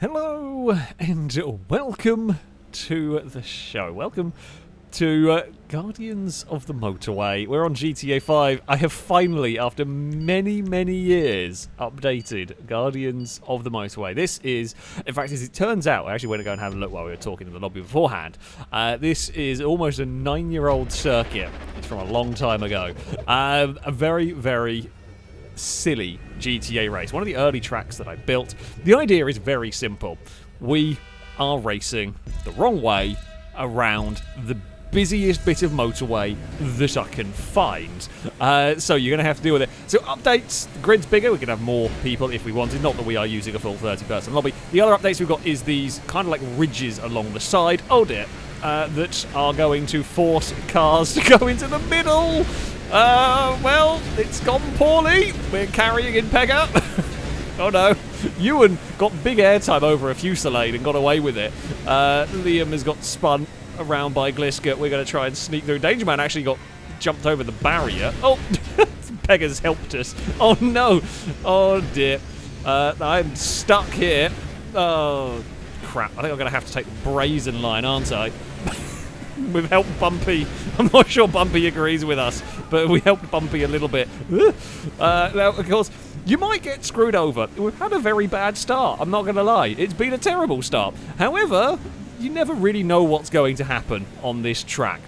Hello and welcome to the show. Welcome to Guardians of the Motorway. We're on GTA 5. I have finally, after many years, updated Guardians of the Motorway. This is, in fact, as it turns out, I actually went to go and have a look while we were talking in the lobby beforehand. This is almost a 9-year-old circuit. It's from a long time ago. A very silly GTA race. One of the early tracks that I built. The idea is very simple. We are racing the wrong way around the busiest bit of motorway that I can find. So you're going to have to deal with it. So updates, the grid's bigger, we can have more people if we wanted, not that we are using a full 30-person lobby. The other updates we've got is these kind of like ridges along the side, oh dear, that are going to force cars to go into the middle. Well, it's gone poorly. We're carrying in Pega. Oh no. Ewan got big airtime over a fusillade and got away with it. Liam has got spun around by Gliska. We're going to try and sneak through. Danger Man actually got jumped over the barrier. Oh, Pega's helped us. Oh no. Oh dear. I'm stuck here. Oh, crap. I think I'm going to have to take the brazen line, aren't I? We've helped Bumpy. I'm not sure Bumpy agrees with us, but we helped Bumpy a little bit. Now, of course, you might get screwed over. We've had a very bad start, I'm not going to lie. It's been a terrible start. However, you never really know what's going to happen on this track.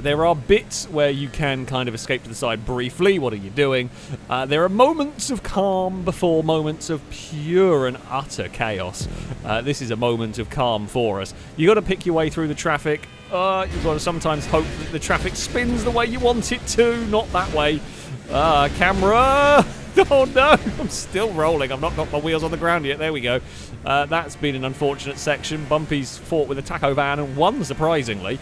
There are bits where you can kind of escape to the side briefly. What are you doing? There are moments of calm before moments of pure and utter chaos. This is a moment of calm for us. You got to pick your way through the traffic. You've got to sometimes hope that the traffic spins the way you want it to, not that way. Camera! Oh no, I'm still rolling. I've not got my wheels on the ground yet. There we go. That's been an unfortunate section. Bumpy's fought with a taco van and won, surprisingly.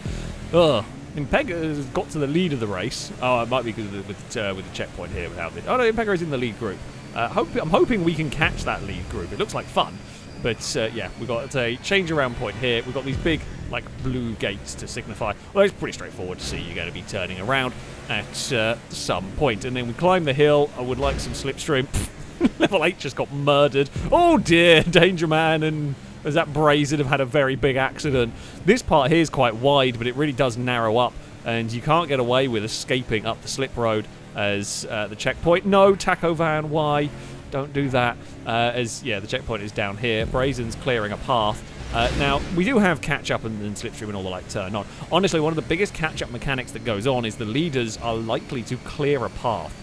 Impega has got to the lead of the race. Oh, it might be because with the checkpoint here without it. Oh no, Impega is in the lead group. I'm hoping we can catch that lead group. It looks like fun. But yeah, we've got a change around point here. We've got these big, like, blue gates to signify. Well, it's pretty straightforward to see you're going to be turning around at some point. And then we climb the hill. I would like some slipstream. Level 8 just got murdered. Oh dear, Danger Man and as that Brazen have had a very big accident. This part here is quite wide, but it really does narrow up, and you can't get away with escaping up the slip road as the checkpoint. No, Taco Van, why? Don't do that. Yeah, the checkpoint is down here. Brazen's clearing a path. Now, we do have catch-up and slipstream and all the like turn on. Honestly, one of the biggest catch-up mechanics that goes on is the leaders are likely to clear a path.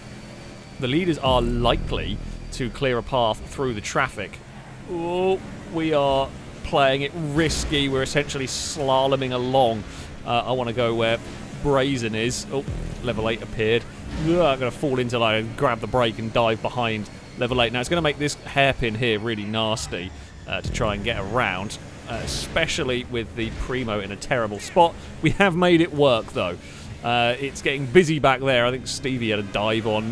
The leaders are likely to clear a path through the traffic. Oh, we are playing it risky. We're essentially slaloming along. I want to go where Brazen is. Oh, level 8 appeared. I'm going to fall into line and grab the brake and dive behind level 8. Now, it's going to make this hairpin here really nasty to try and get around, especially with the Primo in a terrible spot. We have made it work, though. It's getting busy back there. I think Stevie had a dive on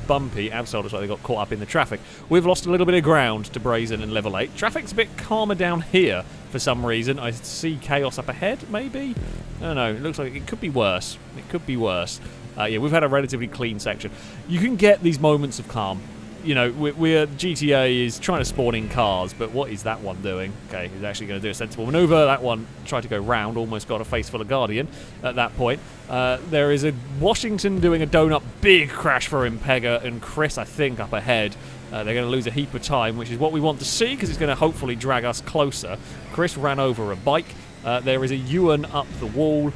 Bumpy. Absol looks like they got caught up in the traffic. We've lost a little bit of ground to Brazen and level 8. Traffic's a bit calmer down here for some reason. I see chaos up ahead, maybe? I don't know. It looks like it could be worse. It could be worse. Yeah, we've had a relatively clean section. You can get these moments of calm. You know, GTA is trying to spawn in cars, but what is that one doing? Okay, he's actually going to do a sensible maneuver. That one tried to go round, almost got a face full of Guardian at that point. There is a Washington doing a donut, big crash for Impega and Chris, I think, up ahead. They're going to lose a heap of time, which is what we want to see, because it's going to hopefully drag us closer. Chris ran over a bike. There is a Ewan up the wall.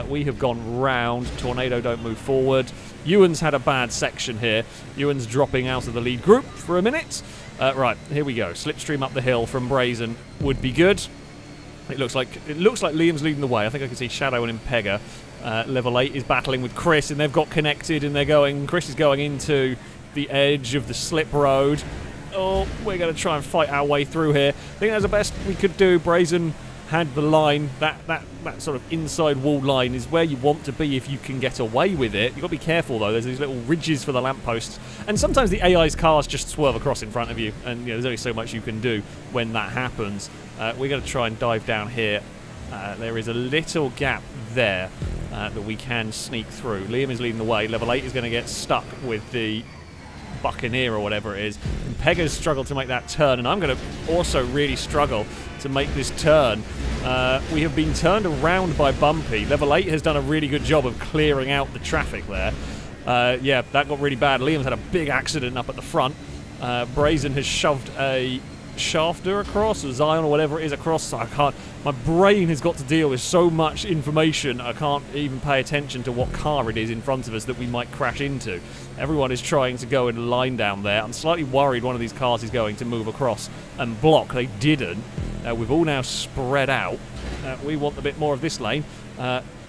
We have gone round. Tornado don't move forward. Ewan's had a bad section here. Ewan's dropping out of the lead group for a minute. Right, here we go. Slipstream up the hill from Brazen would be good. It looks like Liam's leading the way. I think I can see Shadow and Impega. Level 8 is battling with Chris, and they've got connected, and they're going. Chris is going into the edge of the slip road. Oh, we're going to try and fight our way through here. I think that's the best we could do. Brazen had the line, that sort of inside wall line is where you want to be if you can get away with it. You've got to be careful, though. There's these little ridges for the lampposts, and sometimes the AI's cars just swerve across in front of you, and you know, there's only so much you can do when that happens. We're going to try and dive down here. There is a little gap there that we can sneak through. Liam is leading the way. Level 8 is going to get stuck with the Buccaneer or whatever it is. And Pega's struggled to make that turn, and I'm going to also really struggle to make this turn. We have been turned around by Bumpy. Level 8 has done a really good job of clearing out the traffic there. Yeah, that got really bad. Liam's had a big accident up at the front. Brazen has shoved a shafter across, or Zion or whatever it is across, so I can't. My brain has got to deal with so much information, I can't even pay attention to what car it is in front of us that we might crash into. Everyone is trying to go in line down there. I'm slightly worried one of these cars is going to move across and block. They didn't. We've all now spread out. We want a bit more of this lane.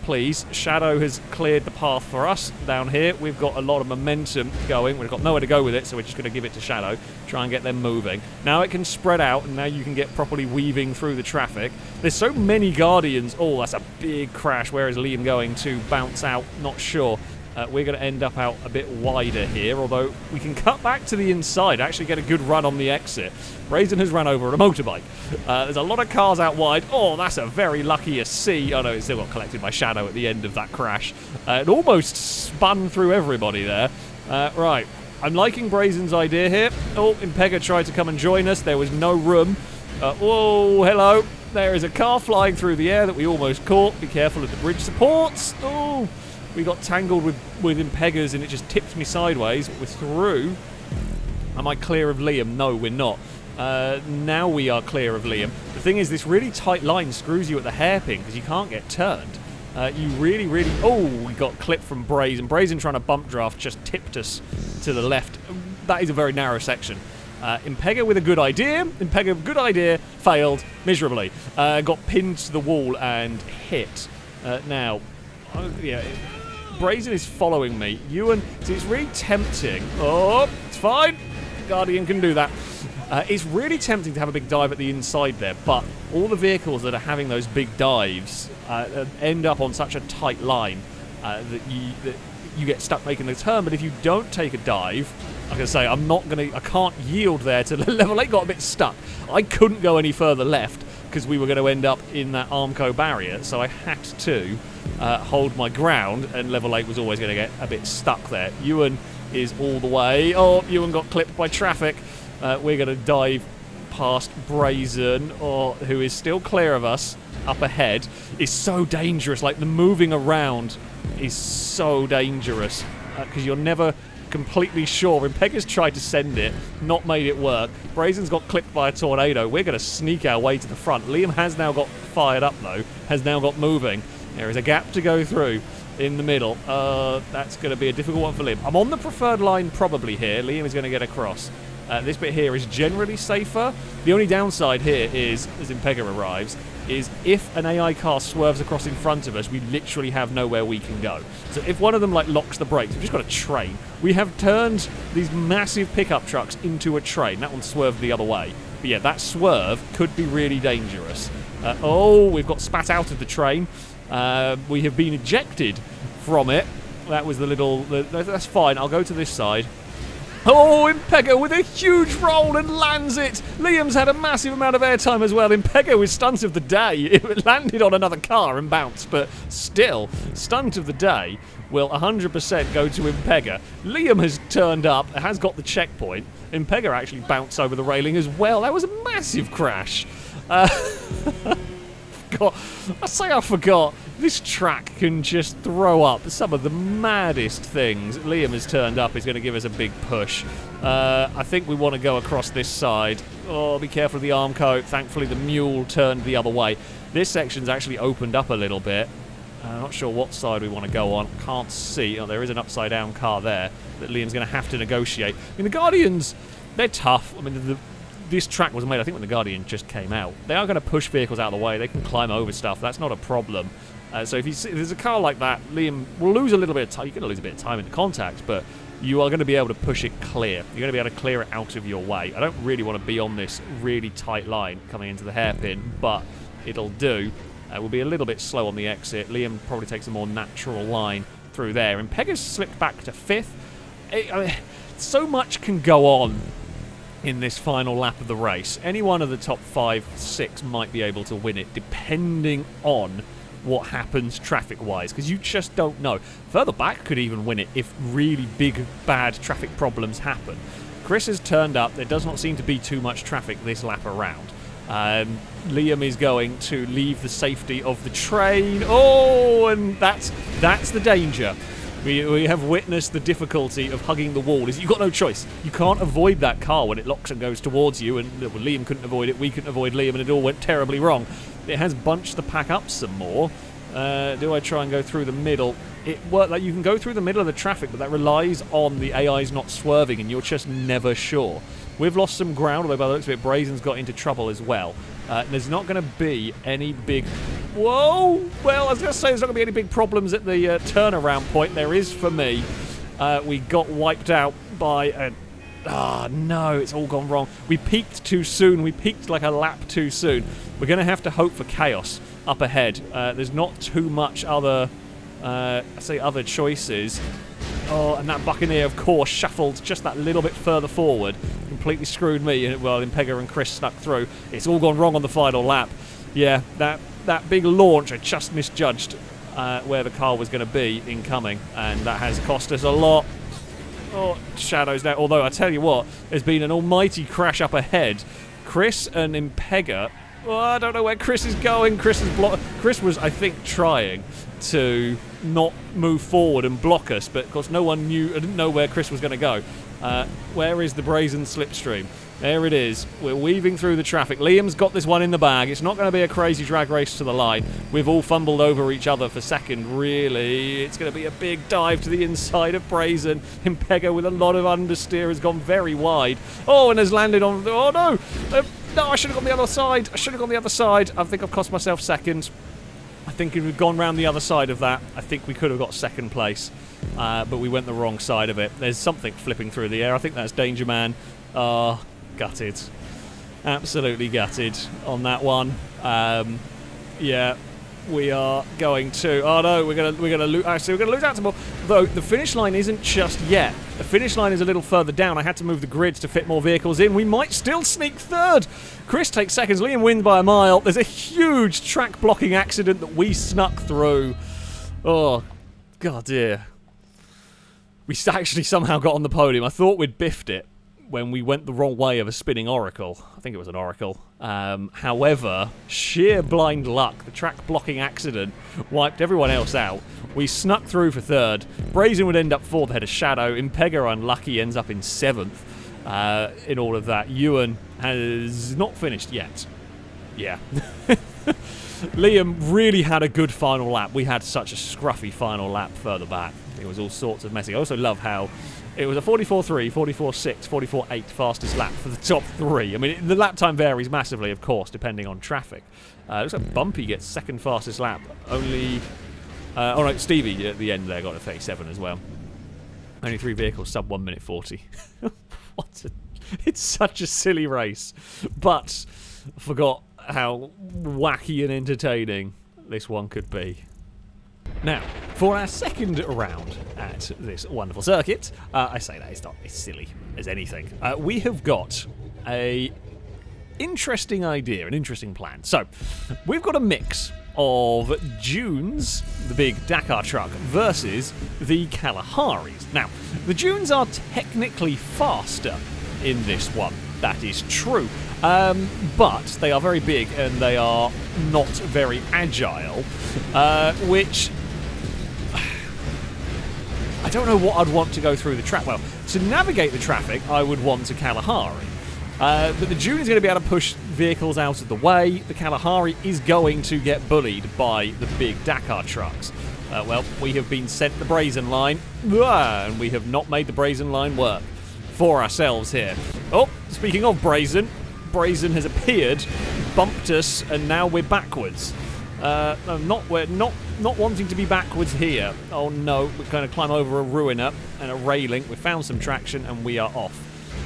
Please. Shadow has cleared the path for us down here. We've got a lot of momentum going. We've got nowhere to go with it, so we're just going to give it to Shadow. Try and get them moving. Now it can spread out, and now you can get properly weaving through the traffic. There's so many Guardians. Oh, that's a big crash. Where is Liam going to bounce out? Not sure. We're going to end up out a bit wider here, although we can cut back to the inside, actually get a good run on the exit. Brazen has run over a motorbike. There's a lot of cars out wide. Oh, that's a very lucky C. Oh no, it still got collected by Shadow at the end of that crash. It almost spun through everybody there. Right, I'm liking Brazen's idea here. Oh, Impega tried to come and join us. There was no room. Whoa, hello. There is a car flying through the air that we almost caught. Be careful of the bridge supports. Oh. We got tangled with Impegas and it just tipped me sideways. We're through. Am I clear of Liam? No, we're not. Now we are clear of Liam. The thing is, this really tight line screws you at the hairpin because you can't get turned. You really... Oh, we got clipped from Brazen. Brazen trying to bump draft just tipped us to the left. That is a very narrow section. Impega with a good idea. Impega, good idea. Failed miserably. Got pinned to the wall and hit. Now, yeah... Brazen is following me. Ewan, so it's really tempting. Oh, it's fine. Guardian can do that. It's really tempting to have a big dive at the inside there, but all the vehicles that are having those big dives end up on such a tight line that you get stuck making the turn. But if you don't take a dive, like I say, I can't yield there to level 8. Got a bit stuck. I couldn't go any further left because we were going to end up in that Armco barrier, so I had to hold my ground, and level 8 was always going to get a bit stuck there. Ewan is all the way. Oh, Ewan got clipped by traffic. We're going to dive past Brazen, who is still clear of us up ahead. It's so dangerous. Like, the moving around is so dangerous because you're never completely sure. Impega's tried to send it, not made it work. Brazen's got clipped by a tornado. We're going to sneak our way to the front. Liam has now got fired up, though. Has now got moving. There is a gap to go through in the middle. That's going to be a difficult one for Liam. I'm on the preferred line probably here. Liam is going to get across. This bit here is generally safer. The only downside here is, as Impega arrives, is if an AI car swerves across in front of us, we literally have nowhere we can go. So if one of them locks the brakes, we've just got a train. We have turned these massive pickup trucks into a train. That one swerved the other way. But yeah, that swerve could be really dangerous. We've got spat out of the train. We have been ejected from it. That was the little... that's fine. I'll go to this side. Oh, Impega with a huge roll and lands it. Liam's had a massive amount of airtime as well. Impega with stunt of the day. It landed on another car and bounced, but still, stunt of the day will 100% go to Impega. Liam has turned up, has got the checkpoint. Impega actually bounced over the railing as well. That was a massive crash. I forgot. This track can just throw up some of the maddest things. Liam has turned up. He's going to give us a big push. I think we want to go across this side. Oh, be careful of the Armco. Thankfully, the mule turned the other way. This section's actually opened up a little bit. I'm not sure what side we want to go on. Can't see. Oh, there is an upside-down car there that Liam's going to have to negotiate. I mean, the Guardians, they're tough. I mean, this track was made, I think, when the Guardian just came out. They are going to push vehicles out of the way. They can climb over stuff. That's not a problem. So if there's a car like that, Liam will lose a little bit of time. You're going to lose a bit of time in the contact, but you are going to be able to push it clear. You're going to be able to clear it out of your way. I don't really want to be on this really tight line coming into the hairpin, but it'll do. We'll be a little bit slow on the exit. Liam probably takes a more natural line through there. And Pega's slipped back to 5th. So much can go on in this final lap of the race. Any one of the top 5, 6 might be able to win it, depending on what happens traffic-wise, because you just don't know. Further back could even win it if really big, bad traffic problems happen. Chris has turned up. There does not seem to be too much traffic this lap around. Liam is going to leave the safety of the train. Oh, and that's the danger. We have witnessed the difficulty of hugging the wall. You've got no choice. You can't avoid that car when it locks and goes towards you, and well, Liam couldn't avoid it, we couldn't avoid Liam, and it all went terribly wrong. It has bunched the pack up some more. Do I try and go through the middle? It worked. Like, you can go through the middle of the traffic, but that relies on the AIs not swerving, and you're just never sure. We've lost some ground, although by the looks of it, Brazen's got into trouble as well. There's not going to be any big... Whoa! Well, I was going to say there's not going to be any big problems at the turnaround point. There is for me. We got wiped out by a... Ah, no, it's all gone wrong. We peaked too soon. We peaked like a lap too soon. We're going to have to hope for chaos up ahead. There's not too much other... other choices. Oh, and that Buccaneer, of course, shuffled just that little bit further forward. Completely screwed me, while Impega and Chris snuck through. It's all gone wrong on the final lap. Yeah, that big launch, I just misjudged where the car was going to be incoming, and that has cost us a lot. Oh, shadows now. Although, I tell you what, there's been an almighty crash up ahead. Chris and Impega... Oh, I don't know where Chris is going. Chris was, I think, trying to not move forward and block us, but of course no one knew. I didn't know where Chris was going to go. Where is the Brazen slipstream? There it is. We're weaving through the traffic. Liam's got this one in the bag. It's not going to be a crazy drag race to the line. We've all fumbled over each other for second, really. It's going to be a big dive to the inside of Brazen. Impega with a lot of understeer has gone very wide. Oh, and has landed on... Oh, no! No, I should have gone the other side. I think I've cost myself second. I think if we'd gone round the other side of that, I think we could have got second place. But we went the wrong side of it. There's something flipping through the air. I think that's Danger Man. Gutted. Absolutely gutted on that one. Yeah, we are going to... Oh no, we're going to lose... Actually, we're going to lose out to more. Though the finish line isn't just yet. The finish line is a little further down. I had to move the grids to fit more vehicles in. We might still sneak third. Chris takes seconds. Liam wins by a mile. There's a huge track blocking accident that we snuck through. Oh, God dear. We actually somehow got on the podium. I thought we'd biffed it when we went the wrong way of a spinning Oracle. I think it was an Oracle. However, sheer blind luck, the track blocking accident wiped everyone else out. We snuck through for third. Brazen would end up fourth ahead of Shadow. Impega, unlucky, ends up in seventh in all of that. Ewan has not finished yet. Yeah. Liam really had a good final lap. We had such a scruffy final lap further back. It was all sorts of messy. I also love how it was a 44.3, 44.6, 44.8 fastest lap for the top three. I mean, the lap time varies massively, of course, depending on traffic. Looks like Bumpy gets second fastest lap. Only... oh, no, Stevie at the end there got a 37 as well. Only 3 vehicles, sub 1 minute 40. It's such a silly race. But I forgot how wacky and entertaining this one could be. Now, for our second round at this wonderful circuit, I say that it's not as silly as anything. We have got a interesting idea, an interesting plan. So, we've got a mix of Dunes, the big Dakar truck, versus the Kalaharis. Now, the Dunes are technically faster in this one. That is true. But they are very big and they are not very agile, which... I don't know what I'd want to go through the track. Well, to navigate the traffic, I would want a Kalahari. But the Dune is going to be able to push vehicles out of the way. The Kalahari is going to get bullied by the big Dakar trucks. Well, we have been sent the Brazen line, and we have not made the Brazen line work for ourselves here. Oh, speaking of Brazen, Brazen has appeared, bumped us, and now we're backwards. We're not wanting to be backwards here. Oh no, we're going to climb over a ruiner and a railing. We've found some traction and we are off.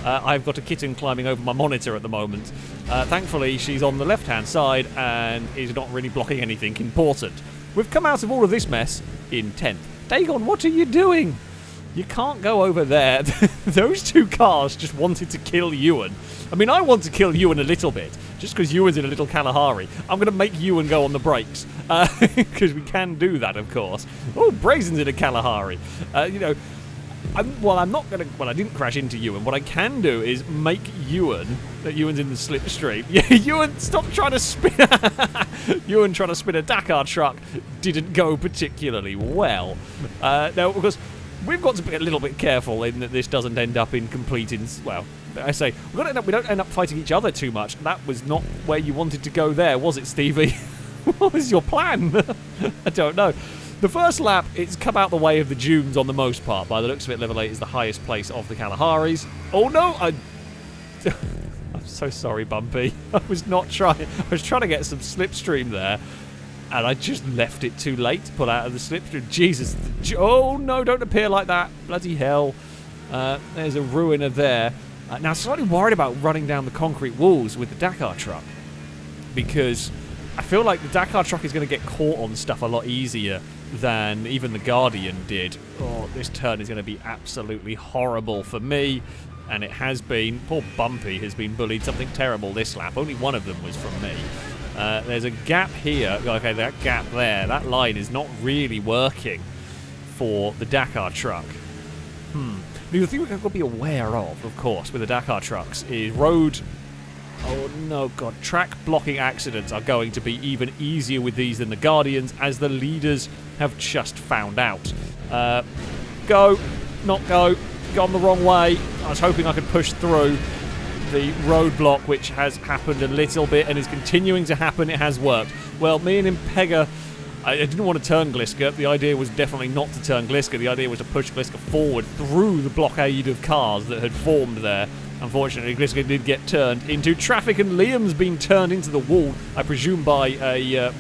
I've got a kitten climbing over my monitor at the moment. Thankfully, she's on the left-hand side and is not really blocking anything important. We've come out of all of this mess in 10th. Dagon, what are you doing? You can't go over there. Those two cars just wanted to kill Ewan. I mean, I want to kill Ewan a little bit, just because Ewan's in a little Kalahari. I'm going to make Ewan go on the brakes because we can do that, of course. Oh, Brazen's in a Kalahari. You know, I'm not going to... Well, I didn't crash into Ewan. What I can do is make Ewan... Ewan's in the slipstream. Yeah, Ewan, stop trying to spin... Ewan trying to spin a Dakar truck didn't go particularly well. Now, because we've got to be a little bit careful in that this doesn't end up in complete... Well, I say, we don't end up fighting each other too much. That was not where you wanted to go there, was it, Stevie? What was your plan? I don't know. The first lap, it's come out the way of the dunes on the most part. By the looks of it, level 8 is the highest place of the Kalaharis. Oh no! I'm so sorry, Bumpy. I was not trying. I was trying to get some slipstream there, and I just left it too late to pull out of the slipstream. Jesus. Oh no, don't appear like that. Bloody hell. There's a ruiner there. Now, I'm slightly worried about running down the concrete walls with the Dakar truck, because I feel like the Dakar truck is going to get caught on stuff a lot easier than even the Guardian did. Oh, this turn is going to be absolutely horrible for me, and it has been. Poor Bumpy has been bullied something terrible this lap. Only one of them was from me. There's a gap here. Okay, that gap there, that line is not really working for the Dakar truck. The thing we've got to be aware of course, with the Dakar trucks is road... Oh no, God. Track blocking accidents are going to be even easier with these than the Guardians, as the leaders have just found out. Go. Not go. Gone the wrong way. I was hoping I could push through the roadblock, which has happened a little bit and is continuing to happen. It has worked. Well, me and Impega... I didn't want to turn Gliska. The idea was definitely not to turn Gliska. The idea was to push Gliska forward through the blockade of cars that had formed there. Unfortunately, Gliska did get turned into traffic, and Liam's been turned into the wall, I presume by a,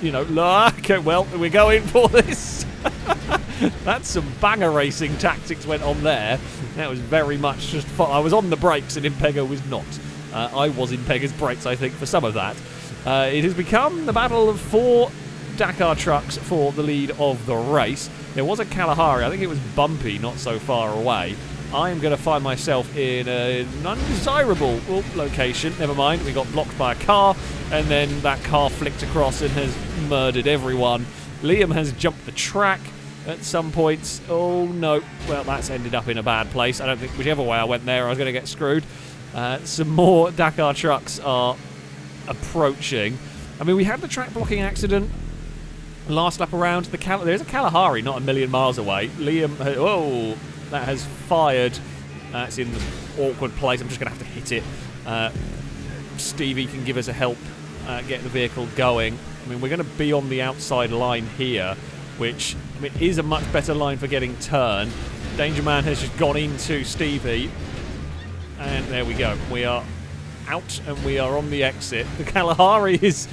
okay, well, we're going for this. That's some banger racing tactics went on there. That was very much just fun. I was on the brakes, and Impega was not. I was in Impega's brakes, I think, for some of that. It has become the battle of 4 Dakar trucks for the lead of the race. There was a Kalahari. I think it was Bumpy, not so far away. I am going to find myself in an undesirable location. Never mind, we got blocked by a car, and then that car flicked across and has murdered everyone. Liam has jumped the track at some points. Oh no, well, that's ended up in a bad place. I don't think whichever way I went there, I was going to get screwed. Some more Dakar trucks are approaching. I mean, we had the track blocking accident last lap around. There's a Kalahari not a million miles away. Liam, that has fired. It's in the awkward place. I'm just going to have to hit it. Stevie can give us a help get the vehicle going. I mean, we're going to be on the outside line here, which is a much better line for getting turned. Danger Man has just gone into Stevie. And there we go. We are out and we are on the exit. The Kalahari is...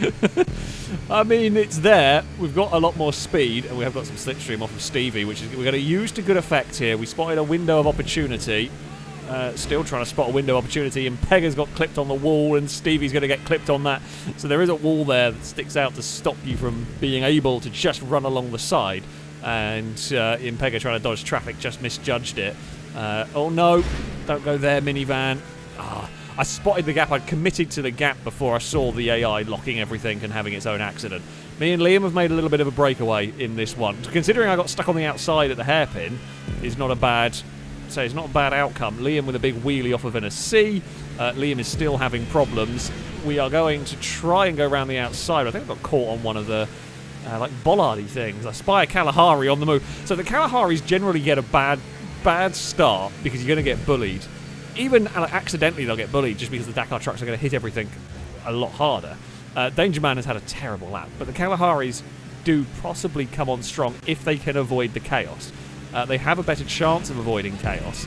I mean, it's there. We've got a lot more speed, and we have got some slipstream off of Stevie, which is we're going to use to good effect here. We spotted a window of opportunity. Still trying to spot a window of opportunity, and Pega's got clipped on the wall, and Stevie's going to get clipped on that. So there is a wall there that sticks out to stop you from being able to just run along the side. And Impega trying to dodge traffic just misjudged it. Oh no, don't go there, minivan. I spotted the gap. I'd committed to the gap before I saw the AI locking everything and having its own accident. Me and Liam have made a little bit of a breakaway in this one. Considering I got stuck on the outside at the hairpin, it's not a bad outcome. Liam with a big wheelie off of an C. Liam is still having problems. We are going to try and go around the outside. I think I got caught on one of the bollardy things. I spy a Kalahari on the move. So the Kalaharis generally get a bad start because you're going to get bullied. Even accidentally they'll get bullied just because the Dakar trucks are going to hit everything a lot harder. Danger Man has had a terrible lap, but the Kalaharis do possibly come on strong if they can avoid the chaos. They have a better chance of avoiding chaos.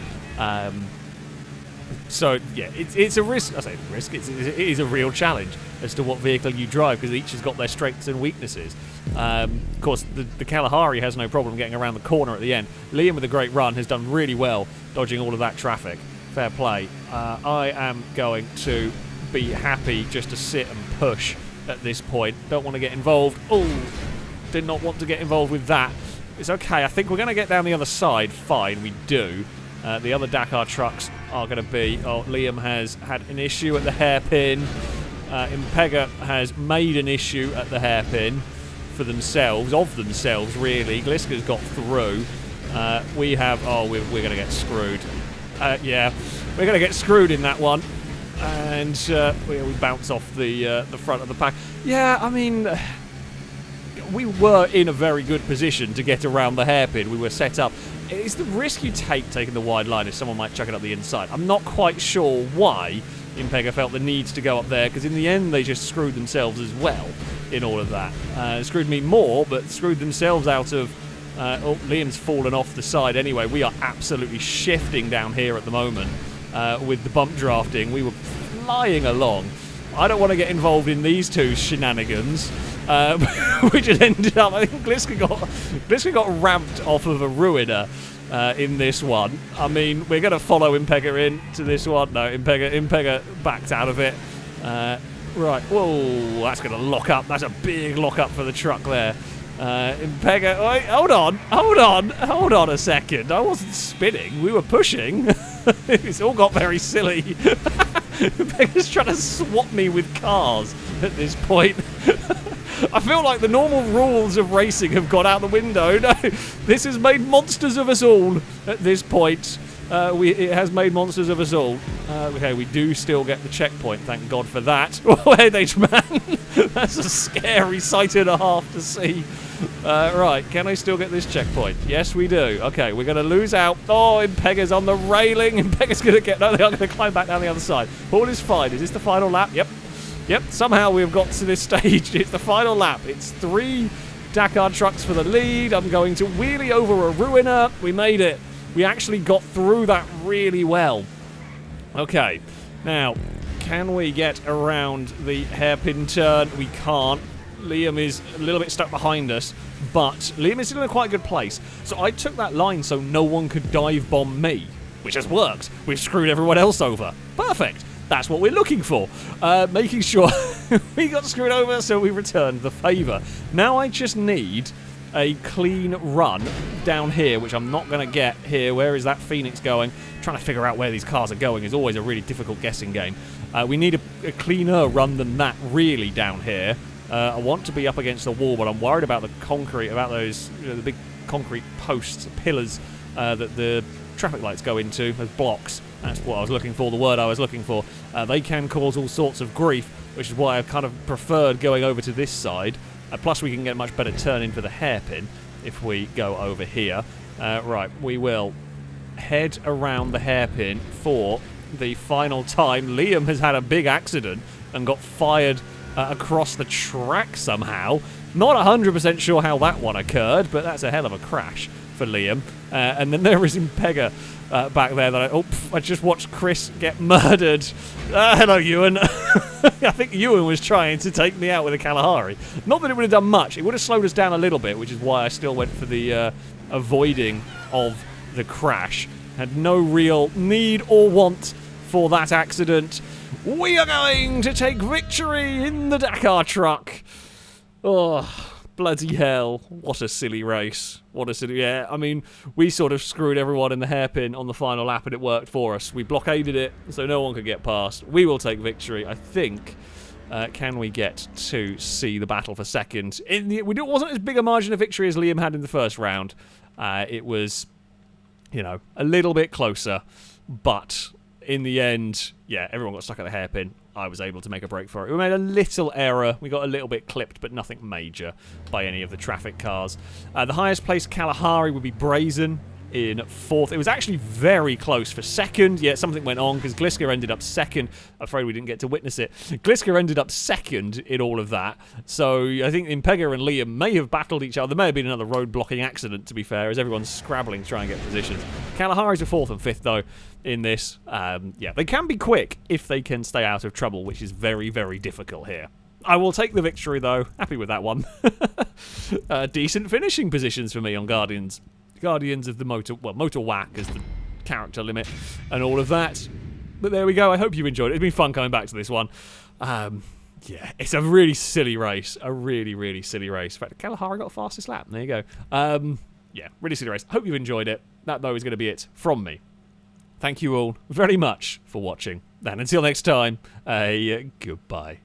So, yeah, it's a risk. I say risk. It is a real challenge as to what vehicle you drive, because each has got their strengths and weaknesses. Of course, the Kalahari has no problem getting around the corner at the end. Liam, with a great run, has done really well dodging all of that traffic. Fair play. I am going to be happy just to sit and push at this point. Don't want to get involved. Oh, did not want to get involved with that. It's okay. I think we're going to get down the other side. Fine, we do. The other Dakar trucks are going to be... Oh, Liam has had an issue at the hairpin. Impega has made an issue at the hairpin. for themselves, really. Gliska's got through. We have... Oh, we're going to get screwed. Yeah, we're going to get screwed in that one. And we bounce off the front of the pack. Yeah, I mean... We were in a very good position to get around the hairpin. We were set up. It's the risk you take taking the wide line if someone might chuck it up the inside. I'm not quite sure why Impega felt the need to go up there, because in the end they just screwed themselves as well in all of that. Screwed me more, but screwed themselves out of... oh, Liam's fallen off the side anyway. We are absolutely shifting down here at the moment with the bump drafting. We were flying along. I don't want to get involved in these two shenanigans. We just ended up... I think Gliska got ramped off of a ruiner in this one. I mean, we're going to follow Impega into this one. No, Impega backed out of it. Right. Whoa, that's going to lock up. That's a big lock up for the truck there. Impega... Wait, hold on a second. I wasn't spinning. We were pushing. It's all got very silly. Impega's trying to swap me with cars at this point. I feel like the normal rules of racing have gone out the window. No, this has made monsters of us all at this point. It has made monsters of us all. Okay, we do still get the checkpoint, thank God for that. Oh, hey, man. That's a scary sight and a half to see. Right, can I still get this checkpoint? Yes, we do. Okay, we're going to lose out. Oh, Impega's on the railing. Impega's going to get... No, they are going to climb back down the other side. All is fine. Is this the final lap? Yep, somehow we've got to this stage. It's the final lap. It's 3 Dakar trucks for the lead. I'm going to wheelie over a ruiner. We made it. We actually got through that really well. Okay, now, can we get around the hairpin turn? We can't. Liam is a little bit stuck behind us, but Liam is still in a quite good place. So I took that line so no one could dive bomb me, which has worked. We've screwed everyone else over. Perfect. That's what we're looking for. Making sure we got screwed over, so we returned the favour. Now I just need a clean run down here, which I'm not going to get here. Where is that Phoenix going? Trying to figure out where these cars are going is always a really difficult guessing game. We need a cleaner run than that, really, down here. I want to be up against the wall, but I'm worried about the concrete, about those, the big concrete posts, pillars that the traffic lights go into, those blocks. That's what I was looking for, the word I was looking for. They can cause all sorts of grief, which is why I've kind of preferred going over to this side. Plus, we can get a much better turn in for the hairpin if we go over here. Right, we will head around the hairpin for the final time. Liam has had a big accident and got fired across the track somehow. Not 100% sure how that one occurred, but that's a hell of a crash for Liam. And then there is Impega back there that I just watched Chris get murdered. Hello, Ewan. I think Ewan was trying to take me out with a Kalahari. Not that it would have done much. It would have slowed us down a little bit, which is why I still went for the avoiding of the crash. Had no real need or want for that accident. We are going to take victory in the Dakar truck. Oh, bloody hell. What a silly race. What a silly... Yeah, I mean, we sort of screwed everyone in the hairpin on the final lap and it worked for us. We blockaded it so no one could get past. We will take victory, I think. Can we get to see the battle for second? It wasn't as big a margin of victory as Liam had in the first round. It was, you know, a little bit closer. But in the end, yeah, everyone got stuck at the hairpin. I was able to make a break for it. We made a little error. We got a little bit clipped, but nothing major by any of the traffic cars. The highest placed Kalahari would be Brazen in fourth. It was actually very close for second. Yeah, something went on because Gliska ended up second. I'm afraid we didn't get to witness it. Gliska ended up second in all of that. So I think Impega and Liam may have battled each other. There may have been another road blocking accident, to be fair, as everyone's scrabbling to try and get positions. Kalahari's are fourth and fifth, though, in this. Yeah, they can be quick if they can stay out of trouble, which is very, very difficult here. I will take the victory, though. Happy with that one. Decent finishing positions for me on Guardians. Guardians of the Motor Whack as the character limit and all of that. But there we go. I hope you enjoyed it. It's been fun coming back to this one. Yeah, it's a really silly race. A really, really silly race. In fact, Kalahari got the fastest lap. There you go. Yeah, really silly race. Hope you've enjoyed it. That, though, is going to be it from me. Thank you all very much for watching. And until next time, goodbye.